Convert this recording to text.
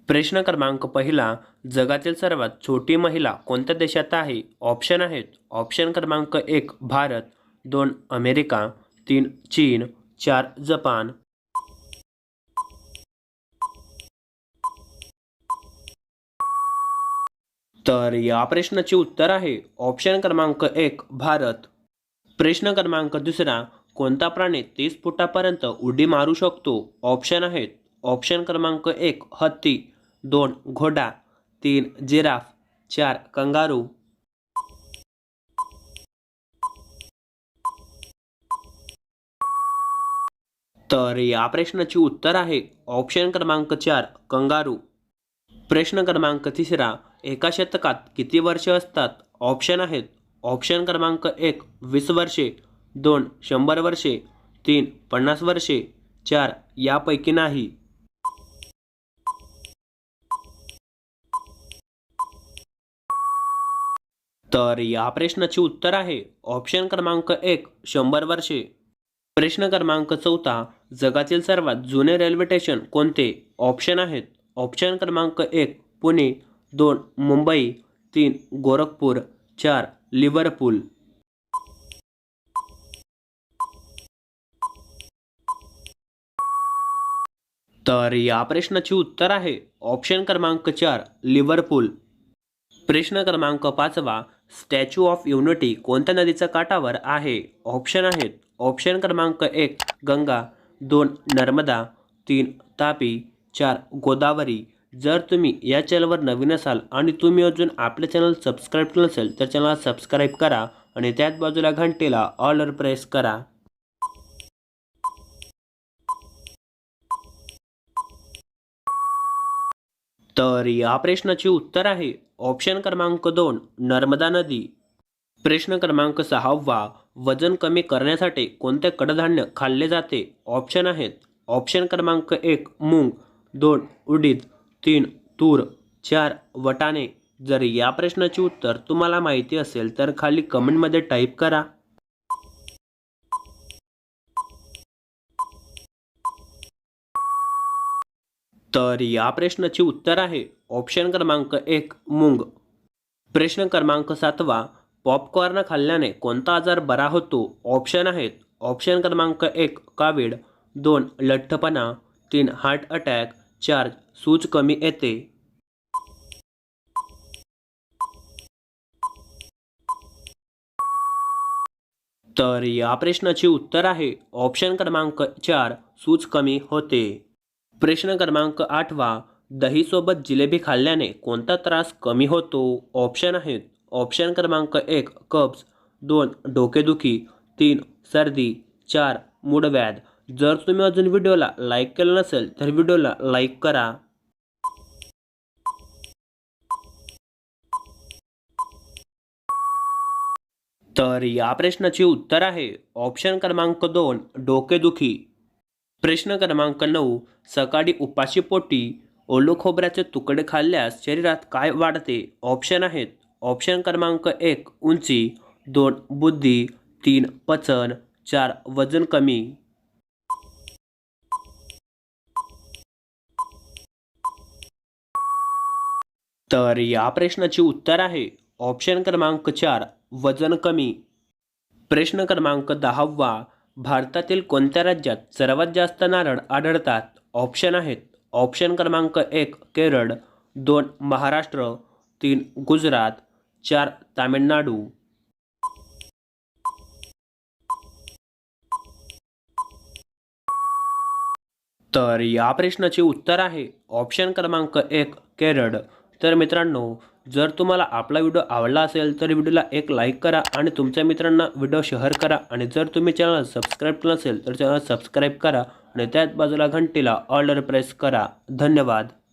प्रश्न क्रमांक पहिला, जगातील सर्वात छोटी महिला कोणत्या देशात आहे? ऑप्शन आहेत. ऑप्शन क्रमांक 1 भारत, 2 अमेरिका, 3 चीन, 4 जपान. तर या प्रश्नाचे उत्तर आहे ऑप्शन क्रमांक 1 भारत. प्रश्न क्रमांक दुसरा, कोणता प्राणी 30 फुटापर्यंत उडी मारू शकतो? ऑप्शन आहेत. ऑप्शन क्रमांक 1 हत्ती, 2 घोडा, 3 जिराफ, 4 कंगारू. तर या प्रश्नाचे उत्तर आहे ऑप्शन क्रमांक 4 कंगारू. प्रश्न क्रमांक तिसरा, एका शतकात किती वर्षे असतात? ऑप्शन आहेत. ऑप्शन क्रमांक 1 20 वर्षे, 2 100 वर्षे, 3 50 वर्षे, 4 यापैकी नाही. तर या प्रश्नाचे उत्तर आहे ऑप्शन क्रमांक 1 100 वर्षे. प्रश्न क्रमांक चौथा, जगातील सर्वात जुने रेल्वे स्टेशन कोणते? ऑप्शन आहेत. ऑप्शन क्रमांक 1 पुणे, 2 मुंबई, 3 गोरखपूर, 4 लिव्हरपूल. तर या प्रश्नाचे उत्तर आहे ऑप्शन क्रमांक 4 लिव्हरपूल. प्रश्न क्रमांक पाचवा, स्टॅच्यू ऑफ युनिटी कोणत्या नदीच्या काठावर आहे? ऑप्शन आहेत. ऑप्शन क्रमांक 1 गंगा, 2 नर्मदा, 3 तापी, 4 गोदावरी. जर तुम्ही या चॅनलवर नवीन असाल आणि तुम्ही अजून आपले चॅनल सबस्क्राईब केलं नसेल तर चॅनलला सबस्क्राईब करा आणि त्याच बाजूला घंटेला ऑलवर प्रेस करा. तर या प्रश्नाचे उत्तर आहे ऑप्शन क्रमांक 2 नर्मदा नदी. प्रश्न क्रमांक 6वा, वजन कमी करण्यासाठी कोणते कडधान्य खाल्ले जाते? ऑप्शन आहेत. ऑप्शन क्रमांक 1 मूग, 2 उडीद, 3 तूर, 4 वटाणे. जर या प्रश्नाचे उत्तर तुम्हाला माहिती असेल तर खाली कमेंटमध्ये टाईप करा. तर या प्रश्नाचे उत्तर आहे ऑप्शन क्रमांक 1 मूग. प्रश्न क्रमांक 7वा, पॉपकॉर्न खाल्ल्याने कोणता आजार बरा होतो? ऑप्शन आहेत. ऑप्शन क्रमांक 1 कावीळ, 2 लठ्ठपणा, 3 हार्ट अटॅक, 4 सूज कमी येते. तर या प्रश्नाचे उत्तर आहे ऑप्शन क्रमांक 4 सूज कमी होते. प्रश्न क्रमांक 8वा, दहीसोबत जिलेबी खाल्ल्याने कोणता त्रास कमी होतो? ऑप्शन आहेत. ऑप्शन क्रमांक 1 कब्ज, 2 डोकेदुखी, 3 सर्दी, 4 मूळव्याध. जर तुम्ही अजून व्हिडिओला लाईक केलं नसेल तर व्हिडिओला लाईक करा. तर या प्रश्नाचे उत्तर आहे ऑप्शन क्रमांक 2 डोकेदुखी. प्रश्न क्रमांक 9, सकाळी उपाशी पोटी ओलो खोबऱ्याचे तुकडे खाल्ल्यास शरीरात काय वाढते? ऑप्शन आहेत. ऑप्शन क्रमांक 1 उंची, 2 बुद्धी, 3 पचन, 4 वजन कमी. तर या प्रश्नाचे उत्तर आहे ऑप्शन क्रमांक 4 वजन कमी. प्रश्न क्रमांक 10वा, भारतातील कोणत्या राज्यात सर्वात जास्त नारळ आढळतात? ऑप्शन आहेत. ऑप्शन क्रमांक 1 केरळ, 2 महाराष्ट्र, 3 गुजरात, 4 तामिळनाडू. तर या प्रश्नाचे उत्तर आहे ऑप्शन क्रमांक 1 केरळ. तर मित्रांनो, जर तुम्हाला आपला व्हिडिओ आवडला असेल तर व्हिडिओला एक लाईक करा आणि तुमच्या मित्रांना व्हिडिओ शेअर करा आणि जर तुम्ही चॅनल सबस्क्राईब केलं असेल तर चॅनल सबस्क्राईब करा आणि त्याच बाजूला घंटीला ऑलवर प्रेस करा. धन्यवाद.